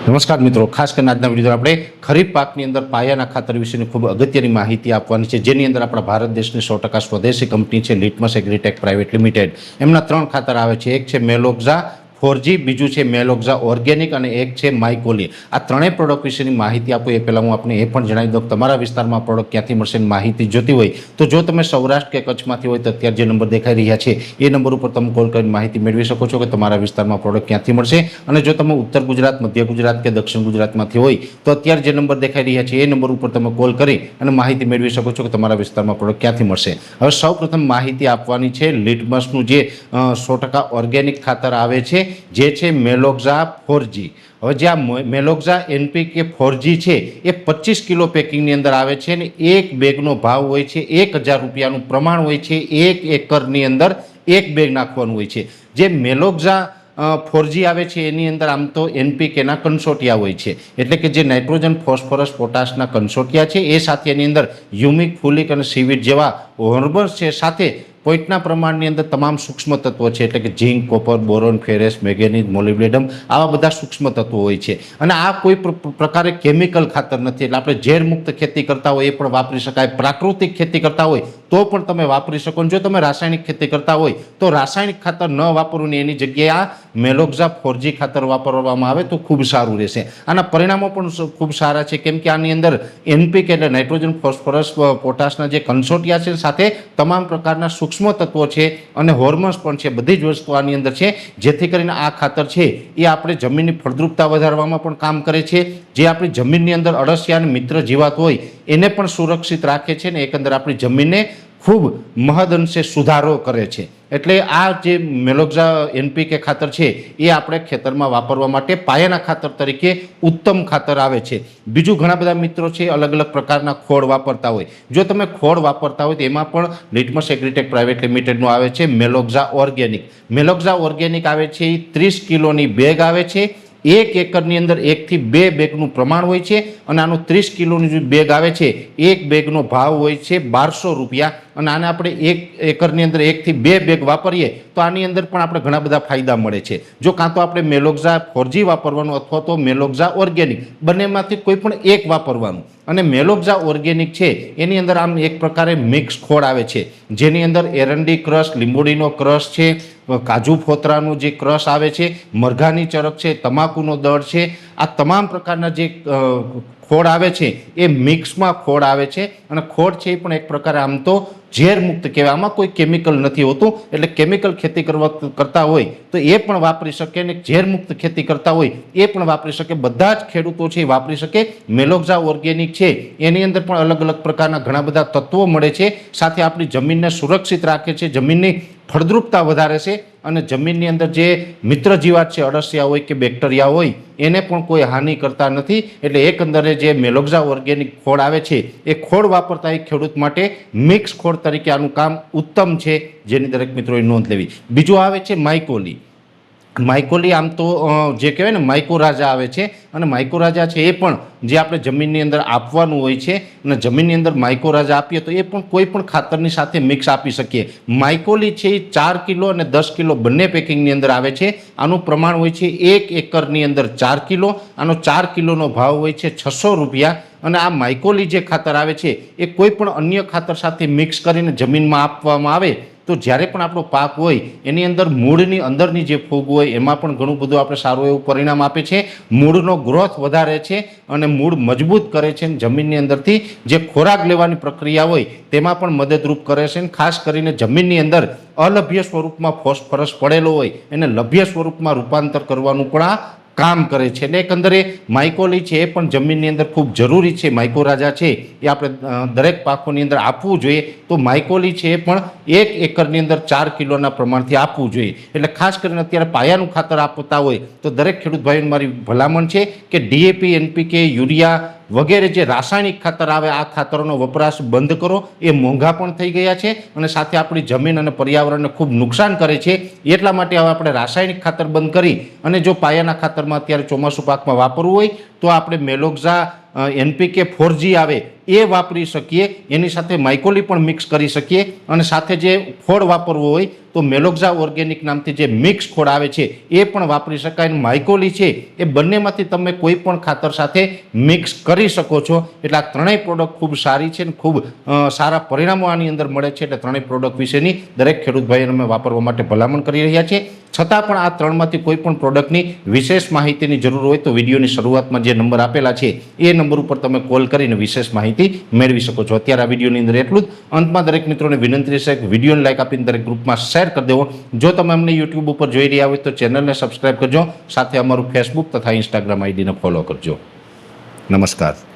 નમસ્કાર મિત્રો, ખાસ કરીને આજના વિડીયો આપણે ખરીફ પાકની અંદર પાયાના ખાતર વિશેની ખૂબ અગત્યની માહિતી આપવાની છે, જેની અંદર આપણા ભારત દેશની 100% સ્વદેશી કંપની છે લિટમસ એગ્રીટેક પ્રાઇવેટ લિમિટેડ. એમના 3 ખાતર આવે છે. એક છે મેલોક્ઝા 4G, બીજું છે મેલોક્ઝા ઓર્ગેનિક અને એક છે માઇકોલી. આ ત્રણેય પ્રોડક્ટ વિશેની માહિતી આપું એ પહેલાં હું આપને એ પણ જણાવી દઉં કે તમારા વિસ્તારમાં પ્રોડક્ટ ક્યાંથી મળશે માહિતી જોતી હોય તો જો તમે સૌરાષ્ટ્ર કે કચ્છમાંથી હોય તો અત્યારે જે નંબર દેખાઈ રહ્યા છે એ નંબર ઉપર તમે કોલ કરીને માહિતી મેળવી શકો છો કે તમારા વિસ્તારમાં પ્રોડક્ટ ક્યાંથી મળશે. અને જો તમે ઉત્તર ગુજરાત, મધ્ય ગુજરાત કે દક્ષિણ ગુજરાતમાંથી હોય તો અત્યારે જે નંબર દેખાઈ રહ્યા છે એ નંબર ઉપર તમે કોલ કરી અને માહિતી મેળવી શકો છો કે તમારા વિસ્તારમાં પ્રોડક્ટ ક્યાંથી મળશે. હવે સૌપ્રથમ માહિતી આપવાની છે લિટમસનું જે 100% ઓર્ગેનિક ખાતર આવે છે, જે છે મેલોક્ઝા 4G. હવે જે આ મેલોક્ઝા NPK 4G છે એ 25 કિલો પેકિંગની અંદર આવે છે અને એક બેગનો ભાવ હોય છે 1000 રૂપિયાનું પ્રમાણ હોય છે. 1 એકરની અંદર એક બેગ નાખવાનું હોય છે. જે મેલોક્ઝા 4G આવે છે એની અંદર આમ તો NPKના કન્સોટિયા હોય છે, એટલે કે જે નાઇટ્રોજન, ફોસ્ફરસ, પોટાશના કન્સોટિયા છે એ સાથે એની અંદર હ્યુમિક, ફોલિક અને સીવીડ જેવા હોર્મોન્સ છે, સાથે પોઈન્ટના પ્રમાણની અંદર તમામ સૂક્ષ્મ તત્વો છે, એટલે કે zinc, copper, boron, ferrous, manganese, molybdenum, આવા બધા સૂક્ષ્મ તત્વો હોય છે. અને આ કોઈ પ્રકારે કેમિકલ ખાતર નથી, એટલે આપણે ઝેર મુક્ત ખેતી કરતા હોય એ પણ વાપરી શકાય, પ્રાકૃતિક ખેતી કરતા હોય તો પણ તમે વાપરી શકો. જો તમે રાસાયણિક ખેતી કરતા હોય તો રાસાયણિક ખાતર ન વાપરવું, એની જગ્યાએ આ મેલોક્ઝા 4G ખાતર વાપરવામાં આવે તો ખૂબ સારું રહેશે. આના પરિણામો પણ ખૂબ સારા છે, કેમ કે આની અંદર NPK એટલે નાઇટ્રોજન, ફોસ્ફરસ, પોટાશના જે કન્સોટિયા છે, સાથે તમામ પ્રકારના સૂક્ષ્મ તત્વો છે અને હોર્મોન્સ પણ છે, બધી જ વસ્તુ આની અંદર છે, જેથી કરીને આ ખાતર છે એ આપણે જમીનની ફળદ્રુપતા વધારવામાં પણ કામ કરે છે. જે આપણી જમીનની અંદર અળસિયા અને મિત્ર જીવાત હોય એને પણ સુરક્ષિત રાખે છે ને એકંદર આપણી જમીનને ખૂબ મહદઅંશે સુધારો કરે છે. એટલે આ જે મેલોક્ઝા NPK ખાતર છે એ આપણે ખેતરમાં વાપરવા માટે પાયાના ખાતર તરીકે ઉત્તમ ખાતર આવે છે. બીજું, ઘણા બધા મિત્રો છે અલગ અલગ પ્રકારના ખોળ વાપરતા હોય. જો તમે ખોળ વાપરતા હોય તો એમાં પણ લિટમસ એગ્રીટેક પ્રાઇવેટ લિમિટેડનું આવે છે મેલોક્ઝા ઓર્ગેનિક. મેલોક્ઝા ઓર્ગેનિક આવે છે એ 30 કિલોની બેગ આવે છે. 1 એકરની અંદર 1 થી 2 બેગનું પ્રમાણ હોય છે અને આનું 30 કિલોની જે બેગ આવે છે એક બેગનો ભાવ હોય છે 1200 રૂપિયા. અને આને આપણે 1 એકરની અંદર 1 થી 2 બેગ વાપરીએ તો આની અંદર પણ આપણે ઘણા બધા ફાયદા મળે છે. જો કાં તો આપણે મેલોક્ઝા 4G વાપરવાનું અથવા તો મેલોક્ઝા ઓર્ગેનિક, બંનેમાંથી કોઈ પણ એક વાપરવાનું. અને મેલોક્ઝા ઓર્ગેનિક છે એની અંદર આમ એક પ્રકારે મિક્સ ખોળ આવે છે, જેની અંદર એરંડી ક્રશ, લીંબોડીનો ક્રશ છે, કાજુ ફોતરાનું જે ક્રશ આવે છે, મરઘાની ચરક છે, તમાકુનો દળ છે, આ તમામ પ્રકારના જે ખોળ આવે છે એ મિક્સમાં ખોળ આવે છે. અને ખોળ છે એ પણ એક પ્રકારે આમ તો ઝેર મુક્ત કહેવાય, આમાં કોઈ કેમિકલ નથી હોતું, એટલે કેમિકલ ખેતી કરતા હોય તો એ પણ વાપરી શકે અને ઝેર મુક્ત ખેતી કરતા હોય એ પણ વાપરી શકે. બધા જ ખેડૂતો છે એ વાપરી શકે. મેલોક્ઝા ઓર્ગેનિક છે એની અંદર પણ અલગ અલગ પ્રકારના ઘણા બધા તત્વો મળે છે, સાથે આપણી જમીનને સુરક્ષિત રાખે છે, જમીનની ફળદ્રુપતા વધારે છે અને જમીનની અંદર જે મિત્ર જીવાત છે, અળસિયા હોય કે બેક્ટેરિયા હોય, એને પણ કોઈ હાનિ કરતા નથી. એટલે એકંદરે જે મેલોક્ઝા ઓર્ગેનિક ખોળ આવે છે એ ખોળ વાપરતા એ ખેડૂત માટે મિક્સ ખોળ તરીકે આનું કામ ઉત્તમ છે, જેની દરેક મિત્રોએ નોંધ લેવી. બીજું આવે છે માઇકોલી. માઇકોલી આમ તો જે કહેવાય ને માઇકોરાજા આવે છે, અને માઇકોરાજા છે એ પણ જે આપણે જમીનની અંદર આપવાનું હોય છે, અને જમીનની અંદર માઇકોરાજા આપીએ તો એ પણ કોઈ પણ ખાતરની સાથે મિક્સ આપી શકીએ. માઇકોલી છે એ 4 કિલો અને 10 કિલો બંને પેકિંગની અંદર આવે છે. આનું પ્રમાણ હોય છે 1 એકરની અંદર 4 કિલો. આનો 4 કિલોનો ભાવ હોય છે 600 રૂપિયા. અને આ માઇકોલી જે ખાતર આવે છે એ કોઈ પણ અન્ય ખાતર સાથે મિક્સ કરીને જમીનમાં આપવામાં આવે તો જ્યારે પણ આપણો પાક હોય એની અંદર મૂળની અંદરની જે ફૂગ હોય એમાં પણ ઘણું બધું આપણે સારું એવું પરિણામ આપે છે. મૂળનો ગ્રોથ વધારે છે અને મૂળ મજબૂત કરે છે. જમીનની અંદરથી જે ખોરાક લેવાની પ્રક્રિયા હોય તેમાં પણ મદદરૂપ કરે છે. ખાસ કરીને જમીનની અંદર અલભ્ય સ્વરૂપમાં ફોસ્ફરસ પડેલો હોય એને લભ્ય સ્વરૂપમાં રૂપાંતર કરવાનું પણ આ કામ કરે છે. એટલે એકંદરે માઇકોલી છે એ પણ જમીનની અંદર ખૂબ જરૂરી છે. માઇકોરાજા છે એ આપણે દરેક પાકોની અંદર આપવું જોઈએ. તો માઇકોલી છે એ પણ 1 એકરની અંદર 4 કિલોના પ્રમાણથી આપવું જોઈએ. એટલે ખાસ કરીને અત્યારે પાયાનું ખાતર આપતા હોય તો દરેક ખેડૂત ભાઈઓને મારી ભલામણ છે કે DAP, NPK, યુરિયા વગેરે જે રાસાયણિક ખાતર આવે આ ખાતરોનો વપરાશ બંધ કરો. એ મોંઘા પણ થઈ ગયા છે અને સાથે આપણી જમીન અને પર્યાવરણને ખૂબ નુકસાન કરે છે. એટલા માટે હવે આપણે રાસાયણિક ખાતર બંધ કરી અને જો પાયાના ખાતરમાં અત્યારે ચોમાસું પાકમાં વાપરવું હોય તો આપણે મેલોક્ઝા NPK 4G આવે એ વાપરી શકીએ, એની સાથે માઇકોલી પણ મિક્સ કરી શકીએ અને સાથે જે ખોળ વાપરવો હોય તો મેલોક્ઝા ઓર્ગેનિક નામથી જે મિક્સ ખોળ આવે છે એ પણ વાપરી શકાય. અને માઇકોલી છે એ બંનેમાંથી તમે કોઈ પણ ખાતર સાથે મિક્સ કરી શકો છો. એટલે આ ત્રણેય પ્રોડક્ટ ખૂબ સારી છે અને ખૂબ સારા પરિણામો આની અંદર મળે છે. એટલે ત્રણેય પ્રોડક્ટ વિશેની દરેક ખેડૂત ભાઈઓને અમે વાપરવા માટે ભલામણ કરી રહ્યા છીએ. છતાં પણ આ ત્રણમાંથી કોઈ પણ પ્રોડક્ટની વિશેષ માહિતીની જરૂર હોય તો વિડીયોની શરૂઆતમાં જે નંબર આપેલા છે એ નંબર ઉપર તમે કોલ કરીને વિશેષ માહિતી મેળવી શકો છો. અત્યારે આ વિડીયોની અંદર એટલું જ. અંતમાં દરેક મિત્રોને વિનંતી છે કે વિડીયોને લાઈક આપીને દરેક ગ્રુપમાં શેર કરી દેવો. જો તમે અમને યુટ્યુબ ઉપર જોઈ રહ્યા હોય તો ચેનલને સબસ્ક્રાઈબ કરજો, સાથે અમારું ફેસબુક તથા ઇન્સ્ટાગ્રામ આઈડીને ફોલો કરજો. નમસ્કાર.